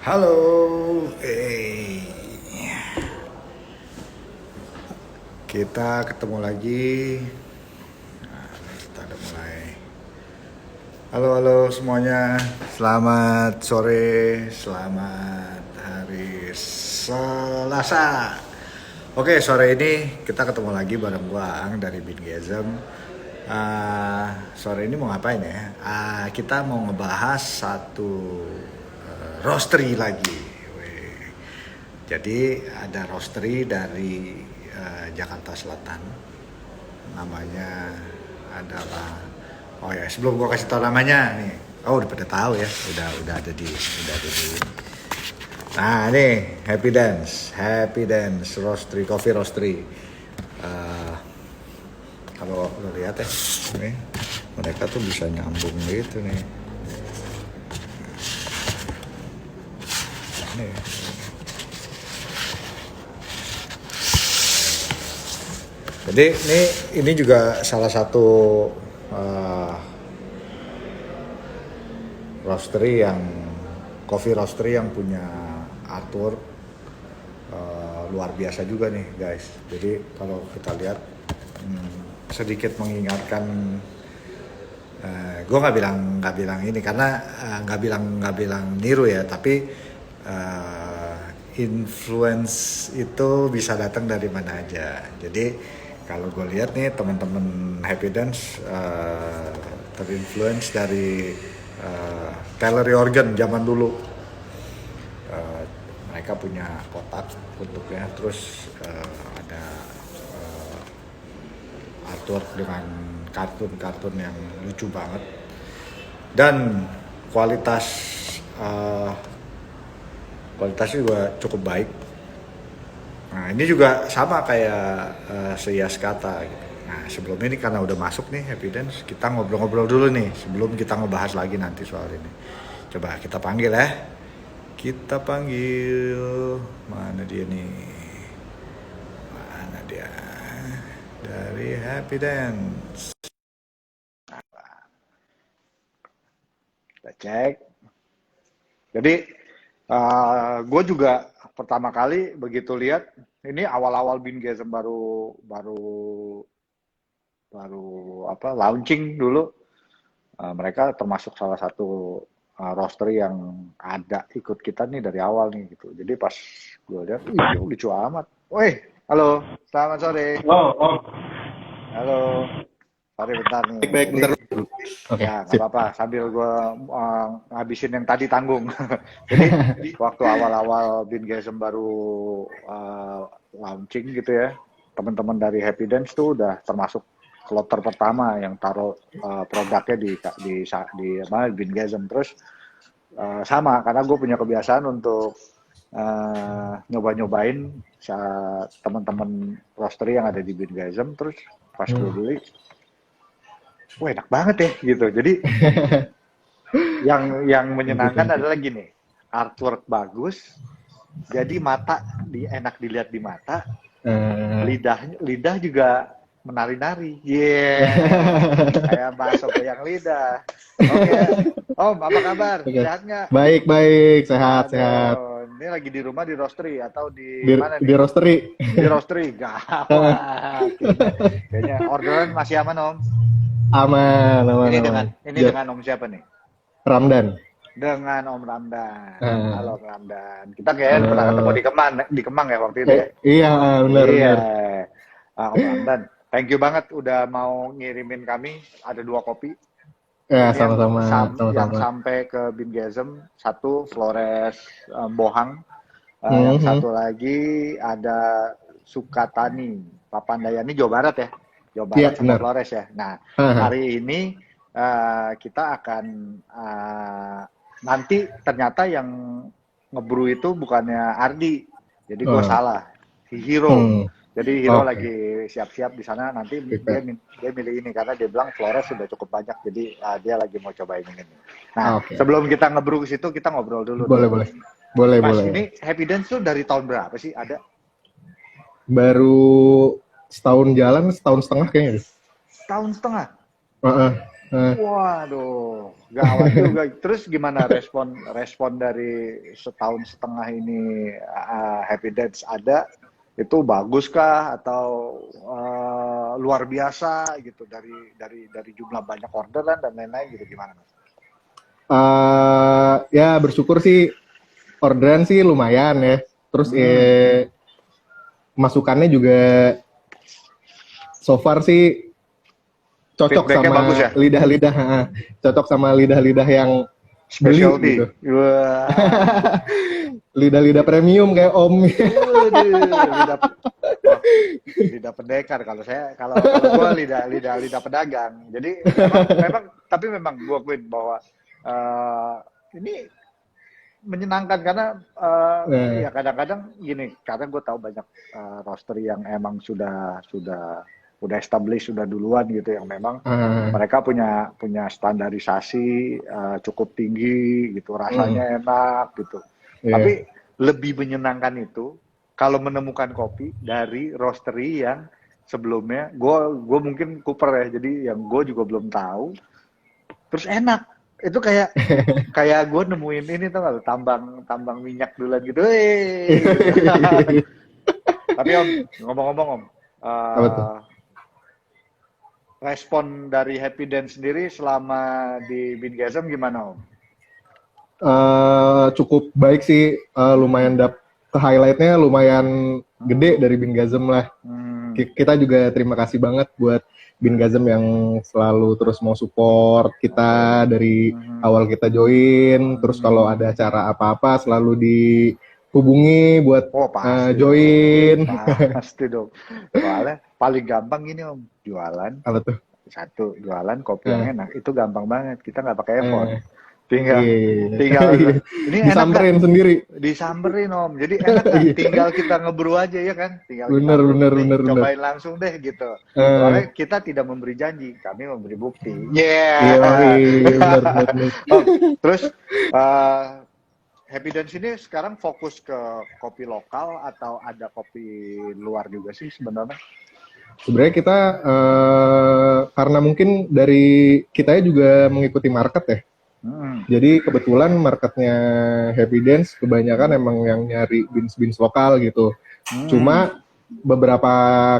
Halo, kita ketemu lagi. Nah, kita udah mulai. Halo, halo semuanya. Selamat sore, selamat hari Selasa. Oke, sore ini kita ketemu lagi bareng gua Ang dari Bingasm. Sore ini mau ngapain ya? Kita mau ngebahas satu roastery lagi. Weh. Jadi ada roastery dari Jakarta Selatan, namanya adalah, oh ya sebelum gua kasih tahu namanya nih, oh udah pada tahu ya, udah ada di. Nah ini Happy Dance Roastery, Coffee Roastery. Kalau lo lihat ya, nih mereka tuh bisa nyambung gitu nih. Nih. Jadi ini juga salah satu roastery coffee roastery yang punya artwork luar biasa juga nih guys. Jadi kalau kita lihat sedikit mengingatkan, gue nggak bilang ini karena nggak bilang niru ya, tapi influence itu bisa datang dari mana aja. Jadi kalau gue lihat nih teman-teman Happy Dance terinfluence dari Taylor Organ zaman dulu. Mereka punya kotak bentuknya, terus ada artwork dengan kartun-kartun yang lucu banget dan kualitasnya juga cukup baik. Nah ini juga sama kayak Seias Kata gitu. Nah sebelum ini karena udah masuk nih Happy Dance, kita ngobrol-ngobrol dulu nih sebelum kita ngebahas lagi nanti soal ini. Coba kita panggil ya. Kita panggil, mana dia nih? Mana dia? Dari Happy Dance. Kita cek. Jadi gue juga pertama kali begitu lihat ini awal-awal Bingasm baru launching dulu, mereka termasuk salah satu roastery yang ada ikut kita nih dari awal nih gitu. Jadi pas gue lihat, lucu amat. Woi, halo, selamat sore. Halo, sorry bentar nih. Baik, bentar. Oke, ya nggak apa-apa. Sambil gue ngabisin yang tadi tanggung. Jadi waktu awal-awal Bingasm baru launching gitu ya, teman-teman dari Happy Dance tuh udah termasuk kloter pertama yang taruh produknya di Bingasm. Terus sama karena gue punya kebiasaan untuk nyoba-nyobain teman-teman roastery yang ada di Bingasm. Terus pas gue beli, wah enak banget ya gitu. Jadi yang menyenangkan adalah gini, artwork bagus, jadi mata enak dilihat di mata, lidah juga menari-nari, kayak bakso goyang lidah. Oke, Om apa kabar? Sehat nggak? Baik, sehat. Ini lagi di rumah di roastery atau di mana nih? Di roastery. Di roastery, gawat. Kayaknya orderan masih aman Om. Aman. Ini dengan Om siapa nih? Ramdan. Dengan Om Ramdan. Halo Om Ramdan. Kita kayaknya pernah ketemu di Kemang ya waktu itu ya? Iya, benar. Om Ramdan, thank you banget udah mau ngirimin kami. Ada 2 kopi. Ya, sama-sama. Yang sampai ke Bingasm, satu Flores Bohang. Yang satu lagi ada Sukatani, Papandayani, Jawa Barat ya? Jawa Barat sama Flores ya. Nah, hari ini kita akan nanti ternyata yang ngebrew itu bukannya Ardi, jadi gue salah, Hiro. Jadi Hiro lagi siap-siap di sana, nanti dia milih ini karena dia bilang Flores sudah cukup banyak, jadi dia lagi mau cobain ini. Nah, sebelum kita ngebrew ke situ, kita ngobrol dulu. Boleh. Mas, ini Happy Dance tuh dari tahun berapa sih ada? Baru setahun jalan, setahun setengah kayaknya. Setahun setengah? Waduh, gawat juga. Terus gimana respon dari setahun setengah ini Happy Dance ada? Itu bagus kah atau luar biasa gitu dari jumlah banyak orderan dan lain-lain gitu gimana Mas? Ya bersyukur sih orderan sih lumayan ya. Terus masukannya juga so far sih cocok Feedbacknya sama bagus ya? lidah-lidah, cocok sama lidah-lidah yang beli Specialty. gitu. Wah. Lidah-lidah premium kayak Om. Waduh, oh, lidah pendekar kalau gua lidah pedagang. Jadi memang gua akuin bahwa ini menyenangkan karena ya kadang-kadang gini, kadang gue tahu banyak roaster yang emang sudah established sudah duluan gitu yang memang mereka punya standarisasi cukup tinggi gitu, rasanya enak gitu. Tapi lebih menyenangkan itu kalau menemukan kopi dari roastery yang sebelumnya gue mungkin Cooper ya, jadi yang gue juga belum tahu terus enak. Itu kayak gue nemuin ini tuh nggak, tambang minyak duluan gitu. Tapi Om, ngomong-ngomong Om, respon dari Happy Dance sendiri selama di Bingasm gimana Om? Cukup baik sih, lumayan ke highlightnya lumayan gede dari Bingasm lah. Kita juga terima kasih banget buat Bingasm yang selalu terus mau support kita dari awal kita join. Terus kalau ada acara apa-apa selalu dihubungi buat join. Pasti dong. Soalnya paling gampang ini Om, jualan. Apa tuh? Satu, jualan kopi yang enak. Itu gampang banget. Kita nggak pakai effort. Tinggal ini disamperin sendiri. Disamperin Om. Jadi enak kan? Tinggal kita ngebrew aja ya kan? Tinggal bener. Cobain langsung deh gitu. Soalnya kita tidak memberi janji, kami memberi bukti. Bener. Terus Happy Dance ini sekarang fokus ke kopi lokal atau ada kopi luar juga sih sebenarnya? Sebenarnya kita karena mungkin dari kita juga mengikuti market ya. Jadi kebetulan marketnya Happy Dance kebanyakan emang yang nyari beans lokal gitu. Cuma beberapa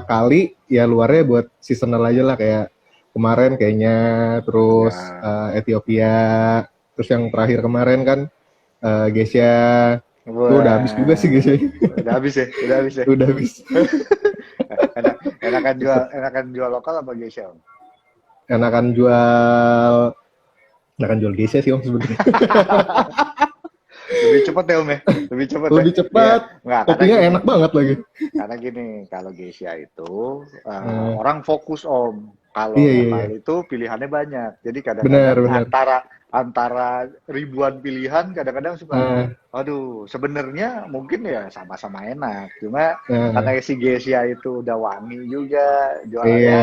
kali ya luarnya buat seasonal aja lah, kayak kemarin kayaknya, terus Ethiopia, terus yang terakhir kemarin kan Geisha. Tuh udah habis juga sih Geisha. Udah habis ya. Udah habis. Enakan jual lokal apa Geisha Om? Enakan jual Geisha sih Om sebenarnya. Lebih cepat ya Om ya? Lebih cepat. Ya. Kopinya enak banget lagi. Karena gini, kalau Geisha itu orang fokus Om. Kalau lokal itu pilihannya banyak. Jadi kadang-kadang antara ribuan pilihan kadang-kadang suka aduh, sebenarnya mungkin ya sama-sama enak. Cuma karena si Geisha itu udah wangi juga jualannya.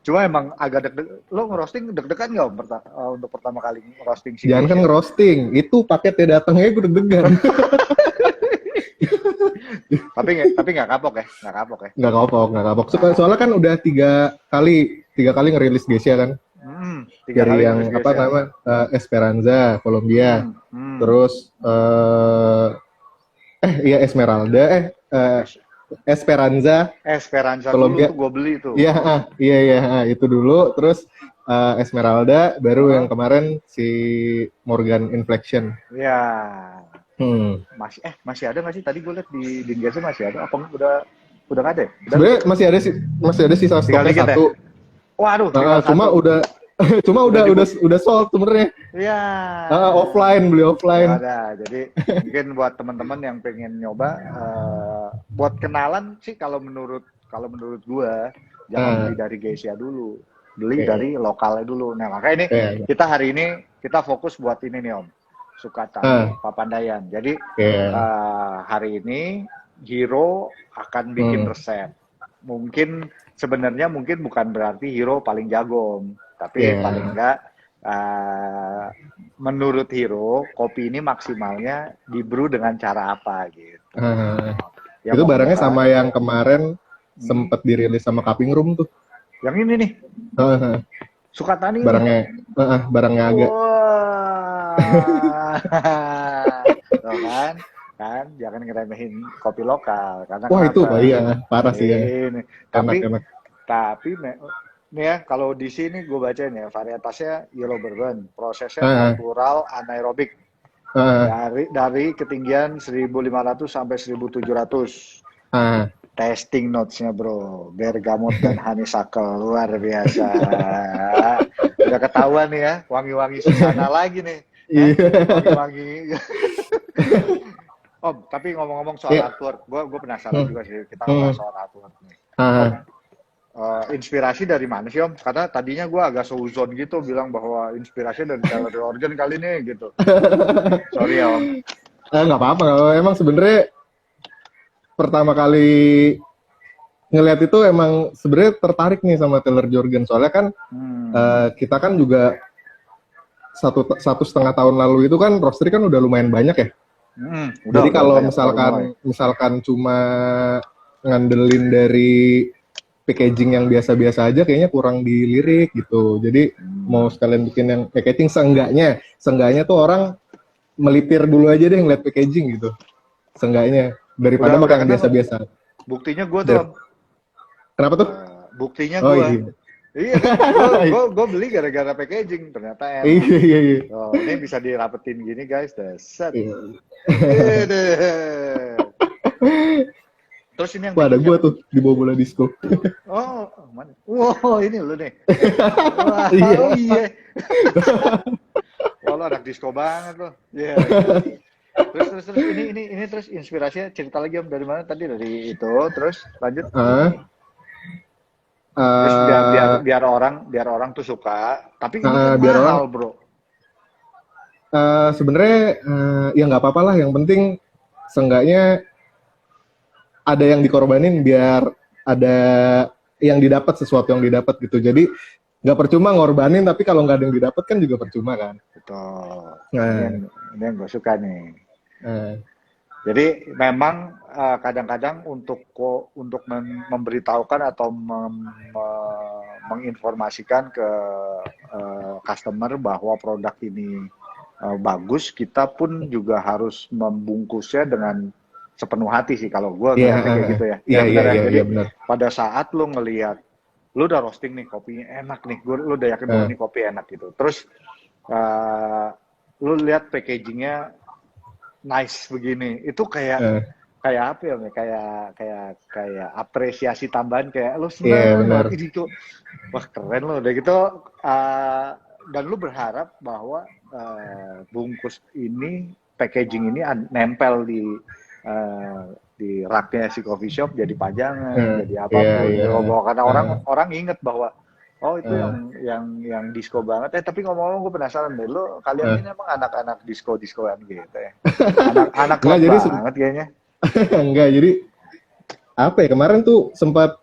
Cuma emang agak lo ngerosting deg-degan nggak Om untuk pertama kali ngerosting si Jangan Geisha? Kan ngerosting, itu paketnya datangnya gue deg-degan. tapi nggak kapok ya? Nggak kapok. Soalnya kan udah tiga kali ngerilis Geisha kan. Dari yang Esperanza, Colombia, terus Esmeralda, Esperanza Colombia. Dulu tuh gue beli tuh. Iya, itu dulu, terus Esmeralda, baru yang kemarin si Morgan Inflection. Iya. Masih ada nggak sih? Tadi gue lihat di Bingasm masih ada. Apa udah nggak ada? Sebenarnya masih ada sisa stoknya satu. Waduh. Cuma udah sold sebenarnya. Iya. Beli offline. Ada. Jadi mungkin buat teman-teman yang pengen nyoba, buat kenalan sih kalau menurut gua jangan beli dari Geisha dulu, beli dari lokalnya dulu. Nah makanya ini kita hari ini kita fokus buat ini nih Om, Sukatani Papandayan. Jadi hari ini Hero akan bikin resep. Sebenarnya bukan berarti Hero paling jago Om. Tapi paling enggak menurut Hero kopi ini maksimalnya di-brew dengan cara apa gitu. Itu barangnya sama yang kemarin sempat dirilis sama Cupping Room tuh. Yang ini nih. Sukatani. Barangnya barangnya agak. Wah, tuh kan, jangan ngeremehin kopi lokal. Karena Wah itu kenapa? iya parah sih ya. Ini, Enak tapi enak. nih ya, kalau di sini gue bacain ya, varietasnya yellow bourbon, prosesnya Ah, natural anaerobik ah, dari ketinggian 1.500 sampai 1.700. ah. Testing notes-nya bro, bergamot dan honeysuckle luar biasa. Udah ketahuan nih ya, wangi-wangi Susana lagi nih, Hah? Iya. Wangi-wangi. Om, tapi ngomong-ngomong soal Iya. artwork, gue penasaran Hmm, juga sih. Kita ngebahas hmm, soal artwork nih. Om, ah. inspirasi dari mana sih Om? Karena tadinya gue agak seuzon gitu bilang bahwa inspirasi dari Taylor Organ kali ini gitu. Sorry ya Om. Nggak apa-apa. Emang sebenarnya pertama kali ngelihat itu emang sebenarnya tertarik nih sama Taylor Jorgen. Soalnya kan Hmm. kita kan juga satu setengah tahun lalu itu kan roastery kan udah lumayan banyak ya. Udah Jadi kalau banyak baru mulai. misalkan cuma ngandelin dari packaging yang biasa-biasa aja kayaknya kurang dilirik gitu. Jadi mau Hmm. sekalian bikin yang packaging seenggaknya tuh orang melipir dulu aja deh ngeliat packaging gitu. Seenggaknya daripada Udah pakai yang kena tuh. biasa-biasa. Buktinya gue tuh Dari- Om. Kenapa tuh? Buktinya Oh gue. iya. Iya kan, gue beli gara-gara packaging, ternyata enak. Iya iya iya. Oh, ini bisa dirapetin gini guys, set. Iya. Terus ini yang Wah, ada bikinnya, gua tuh di bawah bola disco. oh mana? Wow, ini lu nih. Wah, Iya. oh iya. Wah, lo anak disco banget lo. Iya. Terus ini terus inspirasinya cerita lagi Om dari mana tadi dari itu, terus lanjut. Ah, Terus biar biar ah, biar orang tuh suka, tapi ini kan biar orang mahal bro. sebenarnya ya nggak apa-apa lah. Yang penting seenggaknya ada yang dikorbanin biar ada yang didapat sesuatu yang didapat gitu. Jadi nggak percuma ngorbanin tapi kalau nggak ada yang didapat kan juga percuma kan. Betul. Nah, Ini yang gue suka nih. nah, Jadi memang kadang-kadang untuk memberitahukan atau menginformasikan ke customer bahwa produk ini bagus, kita pun juga harus membungkusnya dengan sepenuh hati sih kalau gue iya, ngeliatnya kayak gitu ya. iya, Ya iya, benar ya. iya, Jadi iya benar. pada saat lu ngelihat lu udah roasting nih kopinya enak nih, lu udah yakin bahwa Nah, ini kopi enak gitu. Terus uh, lu lihat packagingnya nice begini, itu kayak nah, kayak apa ya? Kayak apresiasi tambahan kayak lu iya seneng benar. banget ini tuh, wah keren loh. Udah gitu dan lu berharap bahwa bungkus ini, packaging ini nempel di raknya si coffee shop jadi pajangan, Nah, jadi iya, apapun iya. gitu. Bahwa karena orang Nah, orang inget bahwa oh itu nah, yang disco banget. Tapi ngomong-ngomong gue penasaran deh, lu kalian nah. ini emang anak-anak disco-diskoan gitu ya? Anak Enggak klub jadi banget kayaknya. enggak jadi apa ya kemarin tuh sempat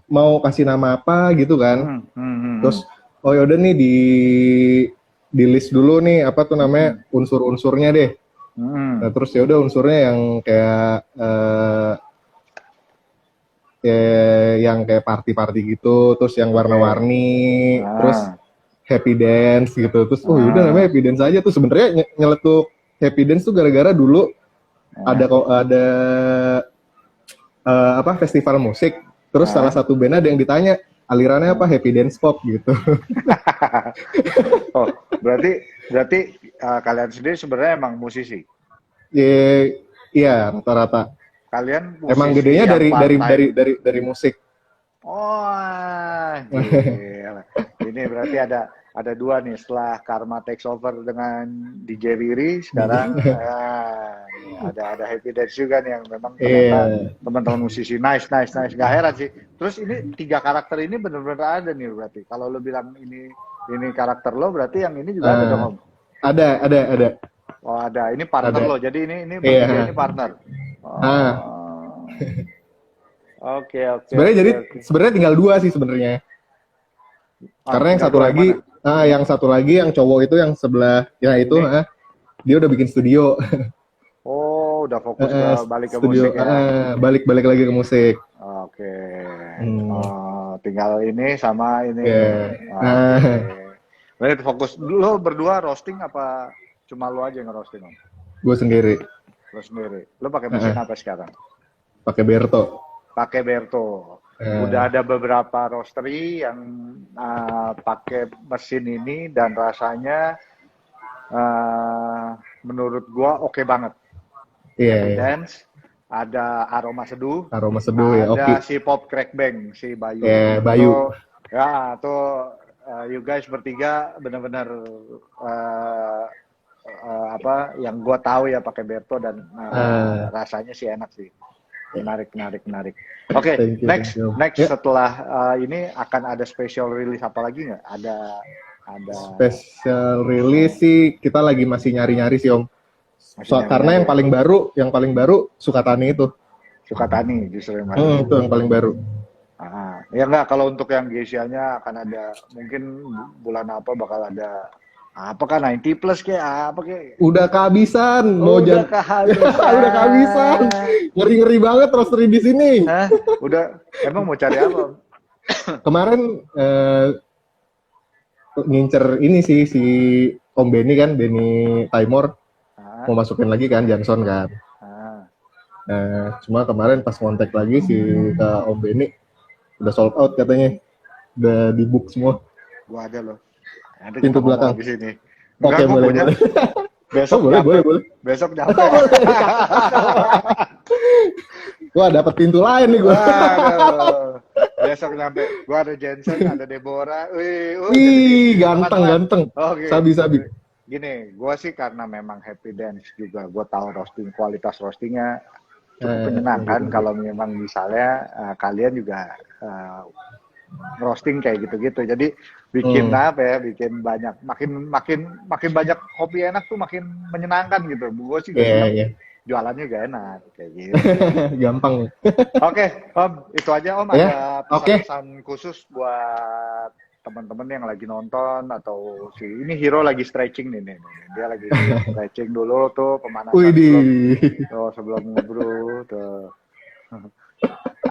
mau kasih nama apa gitu kan. Hmm, hmm, hmm, hmm. Terus oh yaudah nih di list dulu nih apa tuh namanya unsur-unsurnya deh. Nah, Hmm. terus ya udah unsurnya yang kayak yang kayak party-party gitu, terus yang Oke. warna-warni, terus Ah, happy dance gitu. Terus oh yaudah namanya ah, happy dance aja tuh sebenarnya nyeletuk happy dance tuh gara-gara dulu ada ah, kok ada apa festival musik. Terus salah ah. satu band ada yang ditanya alirannya apa happy dance pop gitu. Oh, berarti kalian sendiri sebenarnya emang musisi. Ya, iya rata-rata. Kalian Emang musisi gedenya yang part time. dari musik. Oh, gila. Ini berarti ada dua nih setelah Karma takes over dengan DJ Riri, sekarang ada Happy Dance juga nih yang memang ternyata Iya. teman-teman musisi nice. Gak heran sih. Terus ini tiga karakter ini benar-benar ada nih berarti. Kalau lo bilang ini karakter lo, berarti yang ini juga ada dong Om. Ada. Oh ada. Ini partner Ada. lo. Jadi ini bertiga Iya. ini partner. Ah, Oh, oke. sebenarnya tinggal dua sih sebenarnya. Karena yang Tinggal satu dua yang lagi, mana? yang cowok itu yang sebelah, ya itu, Ini? dia udah bikin studio, Oh, udah fokus balik ke studio, musik ya. balik lagi ke musik. Oke. Hmm, Oh, tinggal ini sama ini. ya, Oke. Berarti fokus. Lo berdua roasting apa cuma lo aja yang roasting Om? Gue sendiri. Lo sendiri. Lo pakai mesin apa sekarang? Pakai Berto. Pakai Berto. Udah ada beberapa roastery yang pakai mesin ini dan rasanya menurut gua oke banget. Evidence, ada aroma seduh. Aroma seduh ya, oke. Ada si Pop Crack Bang, si Bayu. Bayu. Ya, tuh you guys bertiga benar-benar apa yang gua tahu ya pakai Berto dan rasanya sih enak sih. Menarik. Oke, next setelah ini akan ada special release apa lagi nggak? Ada special release sih kita lagi masih nyari-nyari sih Om. Karena yang paling baru Sukatani itu. Sukatani justru yang itu yang paling baru. Ya enggak, kalau untuk yang Geisha-nya akan ada mungkin bulan apa bakal ada apakah 90 plus kayak apa kayak udah kehabisan udah kehabisan ngeri banget roastery di sini. Hah? Udah emang mau cari apa? Kemarin ngincer ini sih si Om Benny kan, Benny Timor mau masukin lagi kan Johnson kan. Cuma kemarin pas kontak lagi si ke Om Benny udah sold out katanya, udah di book semua. Gua ada loh. Ada pintu belakang di sini. Oke, boleh. Besok boleh. Besok nyampe. Gua dapat pintu lain nih gua. Besok nyampe. Gua ada Jensen, ada Deborah. Wih, ganteng. Okay. Sabi. Gini, gua sih karena memang happy dance juga. Gua tahu kualitas roastingnya cukup menyenangkan. Kalau memang misalnya kalian juga roasting kayak gitu-gitu. Jadi bikin bikin banyak, makin banyak kopi enak tuh makin menyenangkan gitu. Gue sih jualannya juga enak kayak gitu. Gampang. Oke, Om, itu aja Om. Ada pesan khusus buat teman-teman yang lagi nonton atau ini Hiro lagi stretching nih. Dia lagi stretching dulu tuh pemanasan sebelum ngobrol tuh.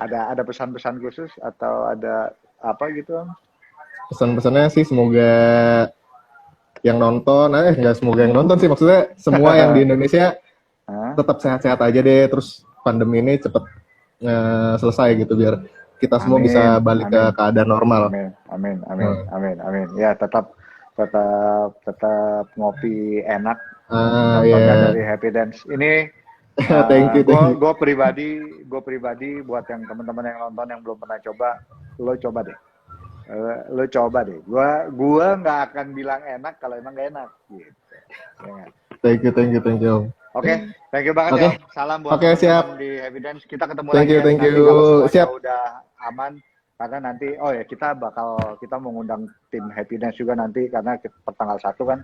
Ada pesan-pesan khusus atau ada apa gitu Om? Pesan-pesannya sih semoga yang nonton, nggak semoga yang nonton sih, maksudnya semua yang di Indonesia tetap sehat-sehat aja deh, terus pandemi ini cepet selesai gitu biar kita semua bisa balik ke keadaan normal. Amin. Ya tetap ngopi enak. Dari Happy Dance ini. Thank you. Gue pribadi buat yang teman-teman yang nonton yang belum pernah coba, lo coba deh. Gua nggak akan bilang enak kalau emang nggak enak gitu. Ya. Thank you. Oke, thank you banget ya. Salam buat siap. di Evidence. Kita ketemu lagi nanti kalau siap. Udah aman. Karena nanti, kita mengundang tim Happy Dance juga nanti karena pertanggal 1 kan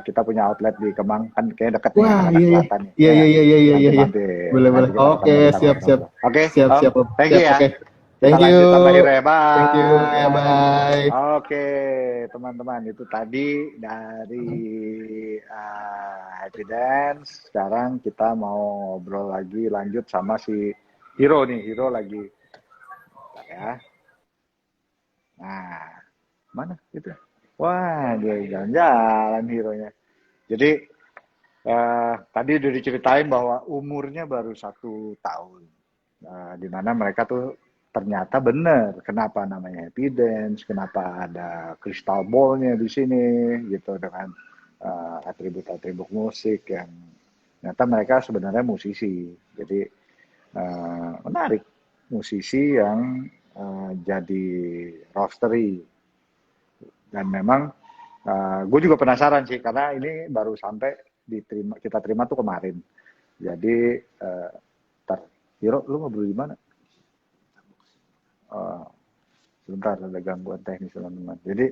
kita punya outlet di Kemang kan kayak deket nih Selatan nih. Iya. Boleh. Oke, siap. Oke, siap. Thank you ya. Thank you. Bye. Thank you. Ya, bye. Oke, teman-teman, itu tadi dari Happy Dance. Sekarang kita mau ngobrol lagi lanjut sama si Hiro nih. Hiro lagi ya. Nah, mana itu? Wah, dia jalan-jalan Hironya. Jadi tadi udah diceritain bahwa umurnya baru 1 tahun. Di mana mereka tuh ternyata bener kenapa namanya Happy Dance, kenapa ada crystal ball-nya di sini gitu dengan atribut-atribut musik yang ternyata mereka sebenarnya musisi. Jadi menarik, musisi yang jadi roastery. Dan memang gue juga penasaran sih karena ini baru sampai kita terima tuh kemarin. Jadi Hiro, lu ngobrol di mana? Sebentar, ada gangguan teknis teman-teman. Jadi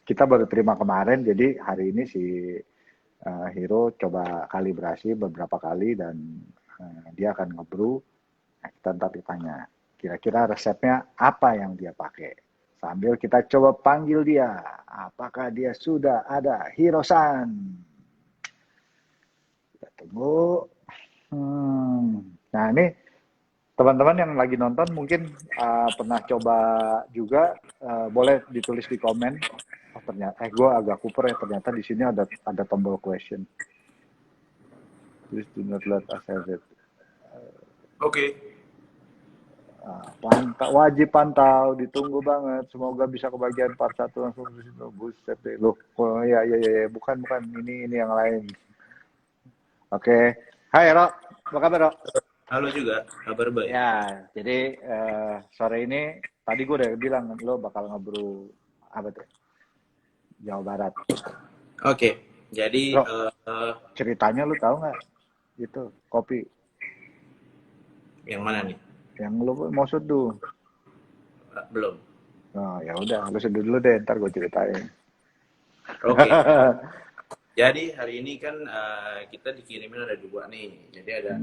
kita baru terima kemarin, jadi hari ini si Hiro coba kalibrasi beberapa kali dan dia akan ngebrew. Nah, kita ntar ditanya kira-kira resepnya apa yang dia pakai. Sambil kita coba panggil dia, apakah dia sudah ada? Hiro-san. Kita tunggu. Nah ini teman-teman yang lagi nonton mungkin pernah coba juga, boleh ditulis di komen. Oh ternyata, gue agak kuper ya, ternyata di sini ada tombol question. Please do not let us have it. Oke. Wajib pantau, ditunggu banget. Semoga bisa kebagian part 1 langsung di situ. Buset deh. Loh, oh, ya, bukan. Ini yang lain. Oke. Hai, Ro. Apa kabar, Ro? Halo juga, kabar baik. Ya, jadi sore ini, tadi gue udah bilang, lo bakal ngebrew, apa tuh? Jawa Barat. Oke, jadi Ro, ceritanya lo tahu nggak? Itu, kopi. Yang mana nih? Yang lo mau seduh. Belum. Nah, ya udah, lo seduh dulu deh, ntar gue ceritain. Oke. Jadi hari ini kan kita dikirimin ada 2 nih. Jadi ada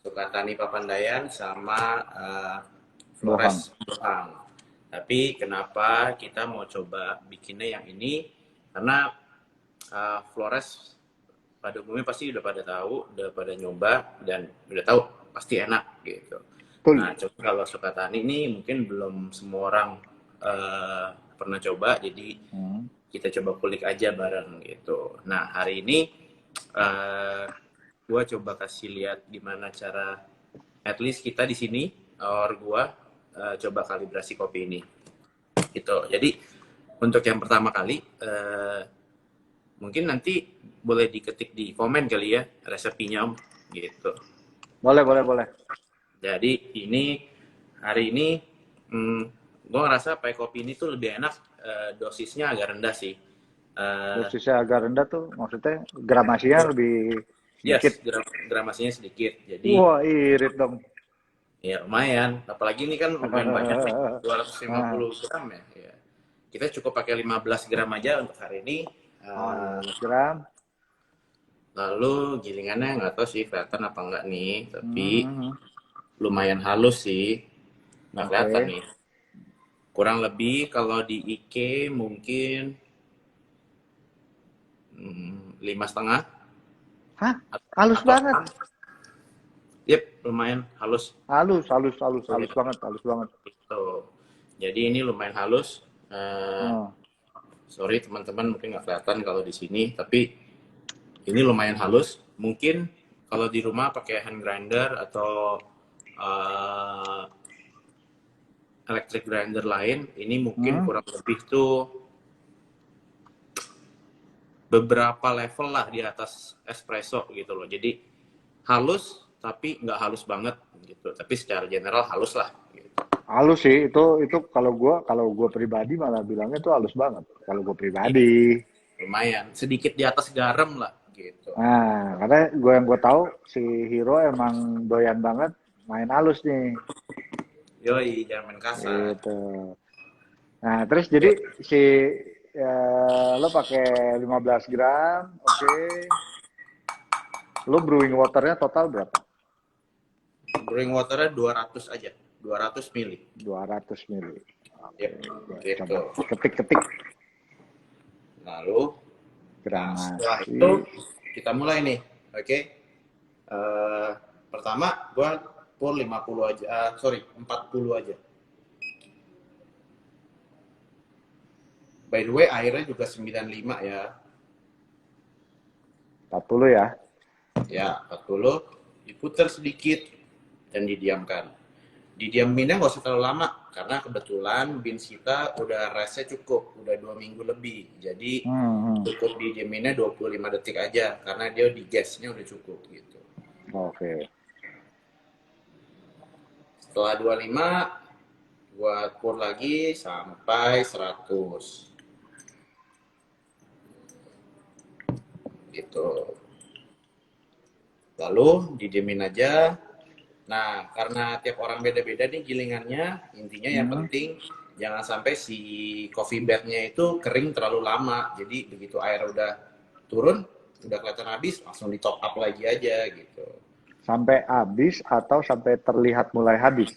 Sukatani Papandayan sama Flores Bohang. Tapi kenapa kita mau coba bikinnya yang ini? Karena Flores pada umumnya pasti udah pada tahu, udah pada nyoba dan udah tahu pasti enak gitu. Nah, coba kalau Sukatani ini mungkin belum semua orang pernah coba, jadi kita coba kulik aja bareng gitu. Nah, hari ini gua coba kasih lihat gimana cara at least kita di sini gua coba kalibrasi kopi ini. Gitu. Jadi untuk yang pertama kali mungkin nanti boleh diketik di komen kali ya resepnya Om gitu. Boleh. Jadi hari ini gue ngerasa pakai kopi ini tuh lebih enak, dosisnya agak rendah sih. Dosisnya agak rendah tuh maksudnya gramasinya lebih sedikit. Yes, gramasinya sedikit. Jadi wah, irit dong. Ya lumayan, apalagi ini kan lumayan banyak nih, 250 gram ya. Kita cukup pakai 15 gram aja untuk hari ini. 15 gram. Lalu gilingannya nggak tahu sih kelihatan apa enggak nih, tapi lumayan halus sih, nggak kelihatan nih. Kurang lebih kalau di IK mungkin 5,5. Hah? Halus banget. Yep, lumayan halus. Halus banget. Gitu. Jadi ini lumayan halus. Sorry teman-teman mungkin nggak kelihatan kalau di sini, tapi ini lumayan halus. Mungkin kalau di rumah pakai hand grinder atau electric grinder lain, ini mungkin kurang lebih tuh beberapa level lah di atas espresso gitu loh. Jadi halus tapi nggak halus banget gitu. Tapi secara general halus lah. Gitu. Halus sih itu kalau gue pribadi malah bilangnya tuh halus banget. Kalau gue pribadi. Lumayan, sedikit di atas garam lah gitu. Nah, karena yang gue tahu si Hiro emang doyan banget main halus nih. Yoi, jangan main kasar. Gitu. Nah, terus jadi lo pakai 15 gram, oke. Lo brewing waternya total berapa? Brewing waternya 200 aja, 200 mili. 200 mili. Yep, gitu. Ketik. Lalu, setelah itu kita mulai nih, oke? Pertama, gua pour 50 aja, 40 aja. By the way, airnya juga 95 ya. 40 ya? Ya, 40. Diputar sedikit dan didiamkan. Didiaminnya nggak usah terlalu lama, karena kebetulan beans kita udah restnya cukup, udah 2 minggu lebih. Jadi cukup didiaminnya 25 detik aja, karena dia di gasnya udah cukup gitu. Oke. Setelah 25, gua pour lagi sampai 100. Gitu. Lalu didiemin aja. Nah, karena tiap orang beda-beda nih gilingannya, intinya yang penting jangan sampai si coffee bed-nya itu kering terlalu lama. Jadi begitu air udah turun, udah kelihatan habis, langsung di top up lagi aja gitu. Sampai habis atau sampai terlihat mulai habis?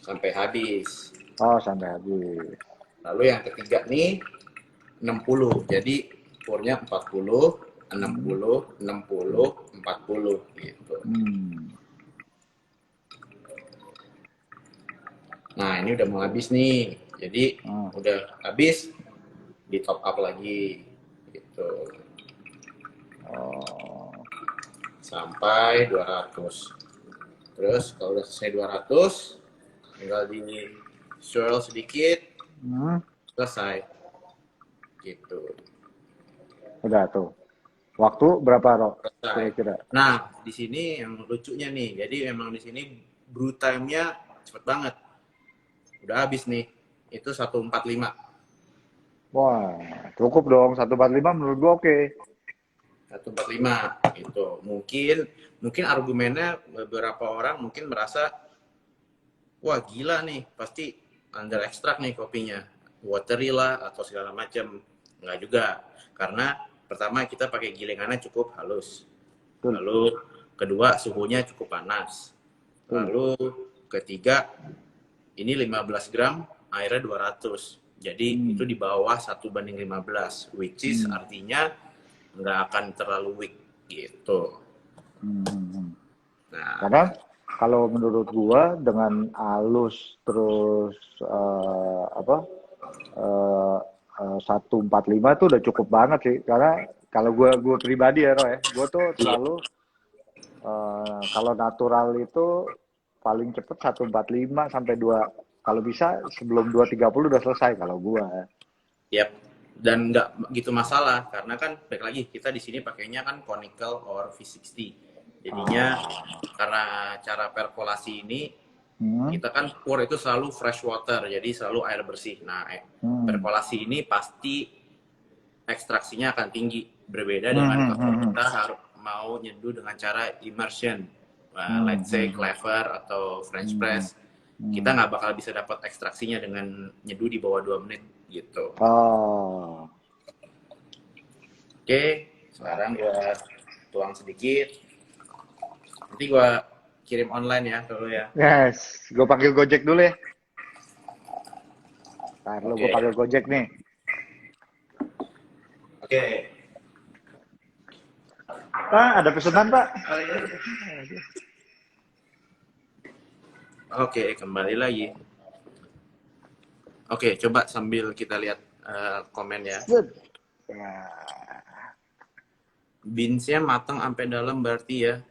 Sampai habis. Oh, sampai habis. Lalu yang ketiga nih 60. Jadi pour-nya 40, 60, 40 gitu. Nah, ini udah mau habis nih. Jadi udah habis, di top up lagi gitu. Sampai 200. Terus kalau udah selesai 200, tinggal di swirl sedikit, selesai. Gitu. Udah tuh. Waktu berapa, Rok? Selesai. Kira-kira? Nah, di sini yang lucunya nih. Jadi memang di sini brew time-nya cepet banget. Udah habis nih. Itu 145. Wah, cukup dong. 145 menurut gua oke. 145 gitu. Mungkin argumennya beberapa orang mungkin merasa wah gila nih, pasti under extract nih kopinya. Watery lah atau segala macam. Enggak juga. Karena pertama kita pakai gilingannya cukup halus. Lalu kedua suhunya cukup panas. Lalu ketiga ini 15 gram airnya 200. Jadi itu di bawah 1:15, which is artinya nggak akan terlalu weak gitu. Nah, Karena kalau menurut gua dengan halus terus 145 tuh udah cukup banget sih. Karena kalau gua pribadi ya, Roy, gua tuh selalu kalau natural itu paling cepet 145 sampai 2, kalau bisa sebelum 230 udah selesai kalau gua. yep. Dan nggak gitu masalah karena kan baik lagi kita di sini pakainya kan conical or V60. Jadinya karena cara perkolasi ini kita kan pour itu selalu fresh water, jadi selalu air bersih. Nah, perkolasi ini pasti ekstraksinya akan tinggi, berbeda dengan kalau kita harus mau nyeduh dengan cara immersion, let's say clever atau French press. Kita nggak bakal bisa dapat ekstraksinya dengan nyeduh di bawah 2 menit gitu. Oke, sekarang gua tuang sedikit. Nanti gua kirim online ya dulu ya. Yes, gue panggil Gojek dulu ya. Ntar lu gue Oke. panggil Gojek nih. Oke. Pak, ada pesanan, Pak. Oke, kembali lagi. Oke, coba sambil kita lihat komen ya. Beansnya matang sampai dalam berarti ya?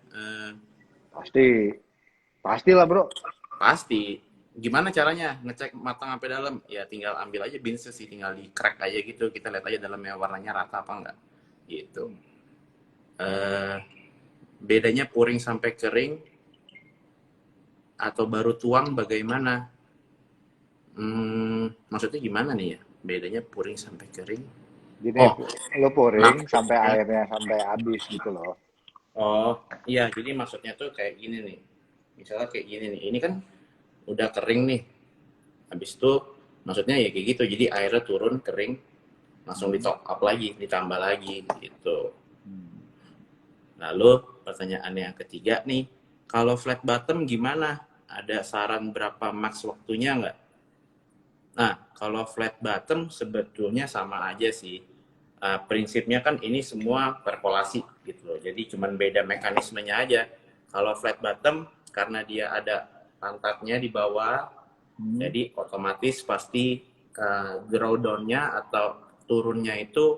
Pastilah bro. Pasti. Gimana caranya ngecek matang sampai dalam? Ya tinggal ambil aja beansnya sih, tinggal di crack aja gitu. Kita lihat aja dalamnya warnanya rata apa enggak. Gitu. Bedanya pouring sampai kering atau baru tuang bagaimana? Maksudnya gimana nih ya? Bedanya pouring sampai kering? Gini, lo pouring sampai airnya sampai habis gitu loh. Oh, iya. Jadi maksudnya tuh kayak gini nih. Misalnya kayak gini nih. Ini kan udah kering nih. Habis itu maksudnya ya kayak gitu. Jadi airnya turun, kering, langsung di top up lagi, ditambah lagi gitu. Lalu pertanyaan yang ketiga nih, kalau flat bottom gimana? Ada saran berapa max waktunya nggak? Nah, kalau flat bottom sebetulnya sama aja sih. Prinsipnya kan ini semua perkolasi gitu loh. Jadi cuman beda mekanismenya aja. Kalau flat bottom karena dia ada pantatnya di bawah, jadi otomatis pasti drawdown-nya atau turunnya itu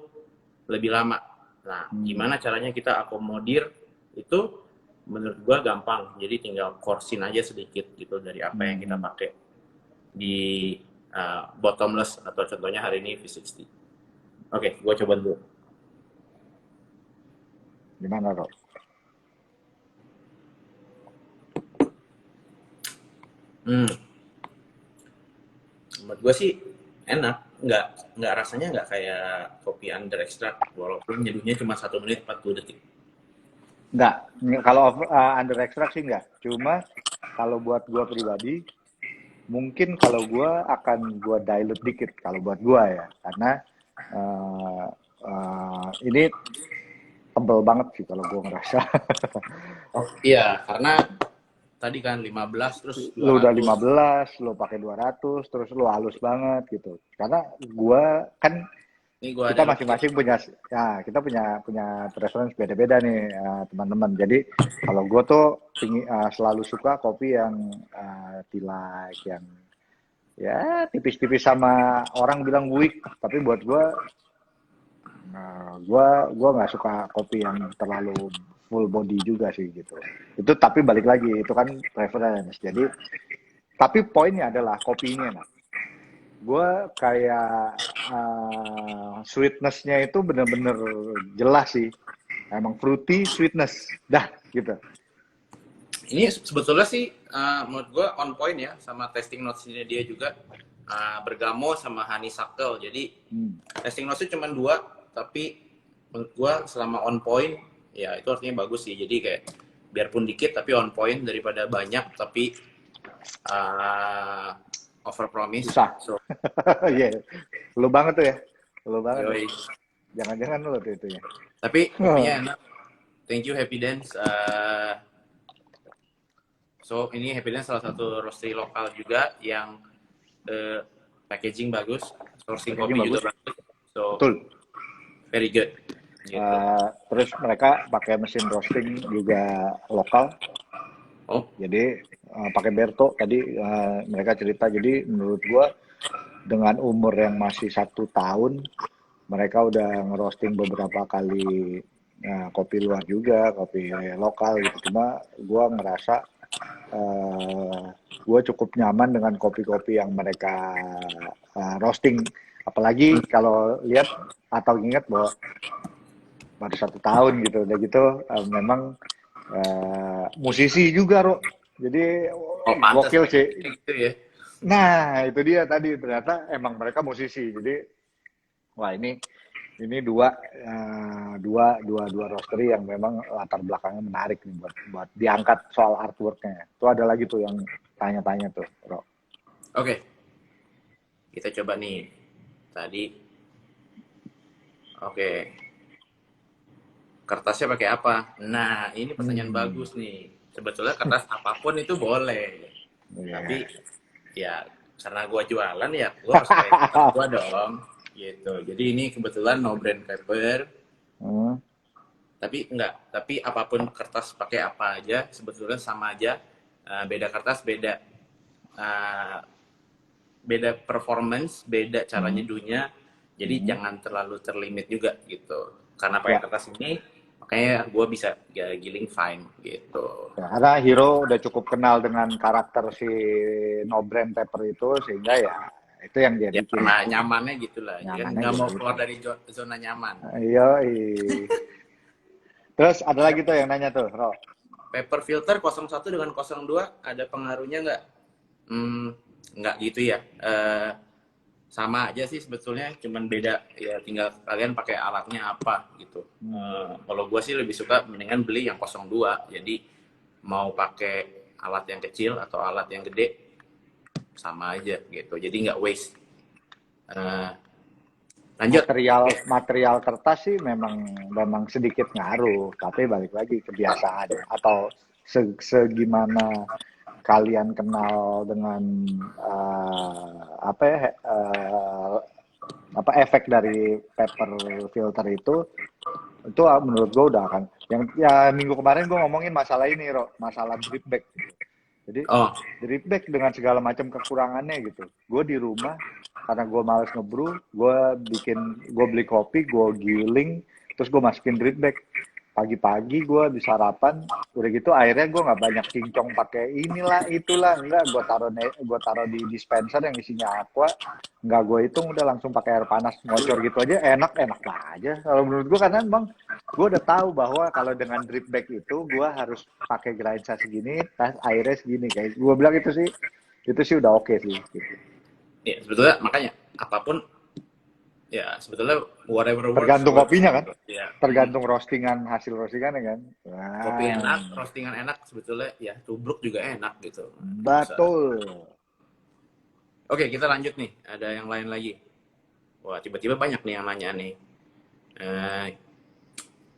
lebih lama. Nah, gimana caranya kita akomodir itu? Menurut gua gampang. Jadi tinggal course-in aja sedikit gitu dari apa yang kita pakai di bottomless atau contohnya hari ini V60. Oke, gua coba dulu. Gimana, Rob? Menurut gue sih enak, nggak rasanya nggak kayak kopi under extract walaupun nyeduhnya cuma 1 menit 40 detik. Nggak, kalau under extract sih nggak. Cuma kalau buat gua pribadi, mungkin kalau gua akan gua dilute dikit kalau buat gua ya, karena ini tebel banget sih kalau gua ngerasa. Oh iya, karena tadi kan 15 terus 200. Lu udah 15, lu pakai 200, terus lu halus banget gitu. Karena gua kan kita masing-masing punya, ya kita punya preference beda-beda nih teman-teman. Jadi kalau gua tuh selalu suka kopi yang tilak, yang ya tipis-tipis sama orang bilang weak, tapi buat gua nggak suka kopi yang terlalu full body juga sih gitu. Itu tapi balik lagi itu kan preference. Jadi tapi poinnya adalah kopinya nah. Gua kayak sweetness-nya itu bener-bener jelas sih. Emang fruity sweetness. Dah gitu. Ini sebetulnya sih menurut gue on point ya sama tasting notes-nya dia juga bergamo sama honeysuckle. Jadi tasting notes-nya cuma 2, tapi menurut gue selama on point ya itu artinya bagus sih. Jadi kayak biarpun dikit tapi on point daripada banyak tapi over promise. Susah. So, Iya. Lu banget tuh ya. Lu banget. yoi. Jangan-jangan lu tuh itu ya. Tapi kopinya enak. Thank you Happy Dance. So ini Happy Dance salah satu roastery lokal juga yang packaging bagus, sourcing kopi Packaging juga bagus. bagus. So Betul. very good. Gitu. Terus mereka pakai mesin roasting juga lokal. Oh, Jadi pakai Berto tadi mereka cerita. Jadi menurut gua dengan umur yang masih 1 tahun, mereka udah ngerosting beberapa kali kopi luar juga, kopi lokal gitu. Cuma gua ngerasa gue cukup nyaman dengan kopi-kopi yang mereka roasting. Apalagi kalau lihat atau ingat bahwa baru 1 tahun gitu, udah gitu memang musisi juga, Ro. Jadi pantas gokil sih. gitu ya. Nah, itu dia tadi ternyata emang mereka musisi. Jadi wah ini dua roastery yang memang latar belakangnya menarik nih buat diangkat soal artworknya. Tuh ada lagi tuh yang tanya-tanya tuh, Ro. Oke, kita coba nih tadi. Oke, kertasnya pakai apa? Nah, ini pertanyaan bagus nih. Sebetulnya kertas apapun itu boleh, tapi ya karena gua jualan ya gua harus pakai kertas gua dong. Gitu. Jadi ini kebetulan no brand paper. Tapi apapun kertas pakai apa aja sebetulnya sama aja. Beda kertas beda beda performance, beda cara nyeduhnya. Jadi jangan terlalu terlimit juga gitu. Karena pakai kertas ini makanya gue bisa giling fine gitu. Ya, karena Hiro udah cukup kenal dengan karakter si no brand paper itu sehingga ya itu yang dia bikin. Karena nyamannya gitulah. Nyamannya Nggak gitu. mau keluar dari zona nyaman. Iya. Terus ada lagi tuh yang nanya tuh, Ro. Paper filter 01 dengan 02 ada pengaruhnya nggak? Nggak gitu ya. Sama aja sih sebetulnya, cuman beda ya tinggal kalian pakai alatnya apa gitu. Kalau gue sih lebih suka mendingan beli yang 02. Jadi mau pakai alat yang kecil atau alat yang gede sama aja gitu. Jadi nggak waste. Lanjut. Material kertas sih memang sedikit ngaruh, tapi balik lagi kebiasaan atau segimana kalian kenal dengan efek dari paper filter itu menurut gue udah akan yang ya minggu kemarin gue ngomongin masalah ini, Ro, masalah drip bag. Jadi drip bag dengan segala macam kekurangannya gitu. Gue di rumah karena gue males ngebrew, gue beli kopi, gue giling, terus gue masukin drip bag. Pagi-pagi gue di sarapan, udah gitu airnya gue nggak banyak cincong pakai inilah itulah, enggak gue taruh di dispenser yang isinya aqua, nggak gue hitung udah langsung pakai air panas ngocor gitu aja, enak aja. Kalau menurut gue karena emang gue udah tahu bahwa kalau dengan drip bag itu gue harus pakai gransa segini, airnya segini guys. Gue bilang itu sih udah oke sih. Gitu. Ya sebetulnya makanya apapun ya sebetulnya whatever works. Tergantung kopinya kan, ya. Tergantung hasil roastingannya kan. Kopi enak, roastingan enak sebetulnya ya tubruk juga enak gitu. Betul. Oke kita lanjut nih, ada yang lain lagi. Wah tiba-tiba banyak nih yang nanya nih.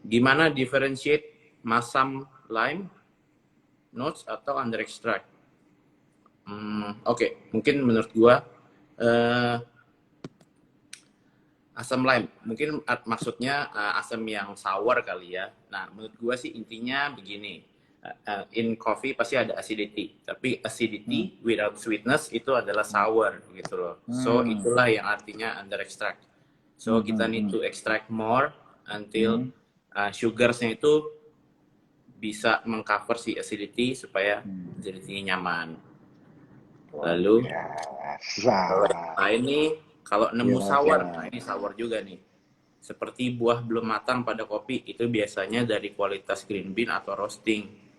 Gimana differentiate masam lime, notes atau under extract? Oke, mungkin menurut gua asam lime, mungkin maksudnya asam yang sour kali ya. Nah, menurut gua sih intinya begini. in coffee pasti ada acidity, tapi acidity without sweetness itu adalah sour gitu loh. So itulah yang artinya under extract. So kita need to extract more until sugarsnya itu bisa mengcover si acidity supaya acidity-nya nyaman. Lalu ini kalau nemu sour, nah ini sour juga nih. Seperti buah belum matang pada kopi, itu biasanya dari kualitas green bean atau roasting.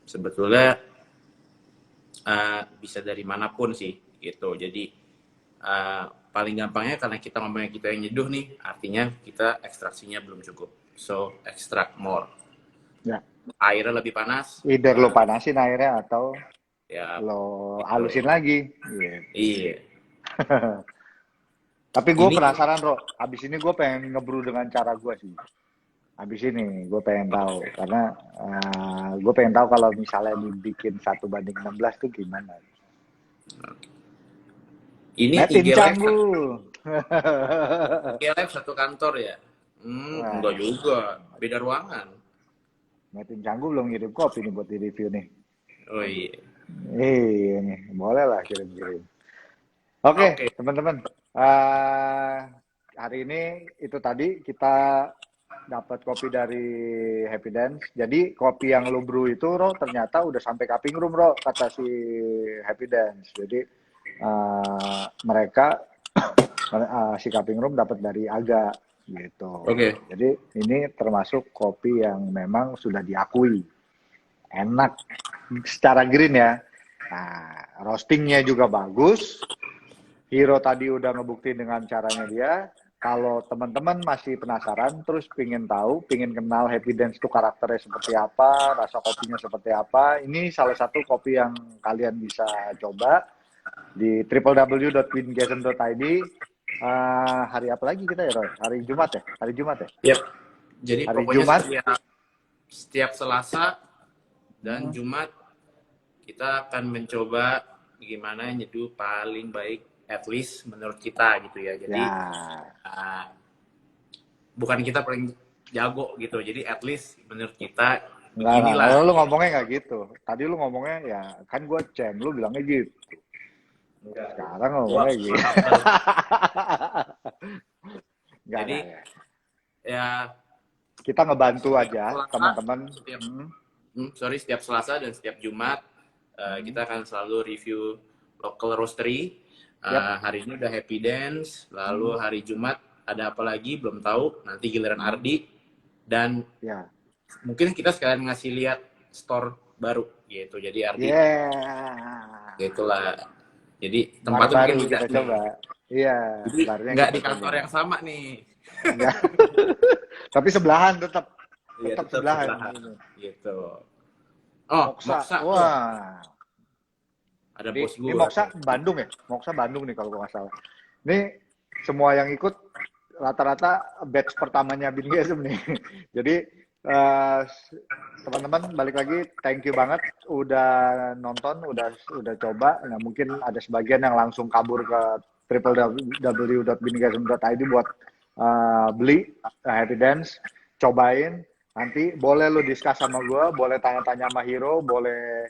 Sebetulnya bisa dari manapun sih gitu. Jadi paling gampangnya karena kita ngomongnya kita yang nyeduh nih, artinya kita ekstraksinya belum cukup. So extract more. Ya. Airnya lebih panas. Either lo panasin airnya atau ya, lo halusin lagi. Iya. Tapi gue penasaran, Ro. Abis ini gue pengen ngebrew dengan cara gue sih. Abis ini gue pengen tahu. Karena gue pengen tahu kalau misalnya dibikin 1:16 tuh gimana. Ini Metin Canggu. IG Live satu kantor ya? Enggak juga. Beda ruangan. Metin Canggu belum ngirim kopi nih buat di-review nih. Oh iya. Boleh lah kirim-kirim. Oke, teman-teman. Hari ini itu tadi kita dapat kopi dari Happy Dance. Jadi kopi yang lo brew itu, Ro, ternyata udah sampai cupping room, Ro, kata si Happy Dance. Jadi mereka si cupping room dapat dari Aga gitu. Jadi ini termasuk kopi yang memang sudah diakui enak secara green ya. Nah, roastingnya juga bagus. Hiro tadi udah ngebuktiin dengan caranya dia. Kalau teman-teman masih penasaran, terus pingin tahu, pingin kenal Happy Dance itu karakternya seperti apa, rasa kopinya seperti apa, ini salah satu kopi yang kalian bisa coba di www.wingasm.id. Hari apa lagi kita ya, Roy? Hari Jumat ya? Hari Jumat ya? Yep. Jadi hari pokoknya Jumat, setiap Selasa dan Jumat kita akan mencoba gimana nyeduh paling baik, at least menurut kita gitu ya. Jadi bukan kita paling jago gitu. Jadi at least menurut kita beginilah. Lu ngomongnya nggak gitu. Tadi lu ngomongnya ya kan gue ceng, lu bilangnya gitu. Sekarang ngomongnya gitu. Jadi ya kita ngebantu aja teman-teman. Setiap Selasa dan setiap Jumat kita akan selalu review local roastery. Hari ini udah Happy Dance, lalu hari Jumat ada apa lagi belum tahu, nanti giliran Ardi, dan mungkin kita sekalian ngasih lihat store baru gitu. Jadi Ardi gitulah. Jadi tempatnya mungkin kita coba. Iya, nggak di kantor yang sama nih. Tapi sebelahan tetap sebelahan. Gitu. Oh, Moksa. Wah. Ada bos gue. Ini Moksa Bandung ya? Moksa Bandung nih kalau gue nggak salah. Ini semua yang ikut rata-rata batch pertamanya Bingasm nih. Jadi teman-teman balik lagi, thank you banget udah nonton, udah coba. Nah mungkin ada sebagian yang langsung kabur ke www.bingasm.id buat beli Happy Dance, cobain. Nanti boleh lu discuss sama gue, boleh tanya-tanya sama Hiro, boleh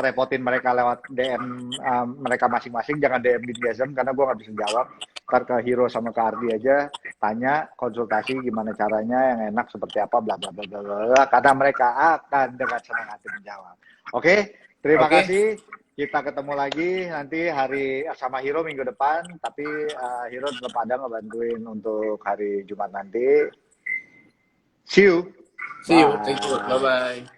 repotin mereka lewat DM mereka masing-masing, jangan DM Bingasm karena gue nggak bisa jawab. Ntar ke Hiro sama ke Ardi aja, tanya, konsultasi gimana caranya yang enak seperti apa, bla bla bla bla bla, karena mereka akan dengan senang hati menjawab. Oke, terima kasih. Kita ketemu lagi nanti hari sama Hiro minggu depan, tapi Hiro tetap ada ngebantuin untuk hari Jumat nanti. See you. Thank you. Bye bye.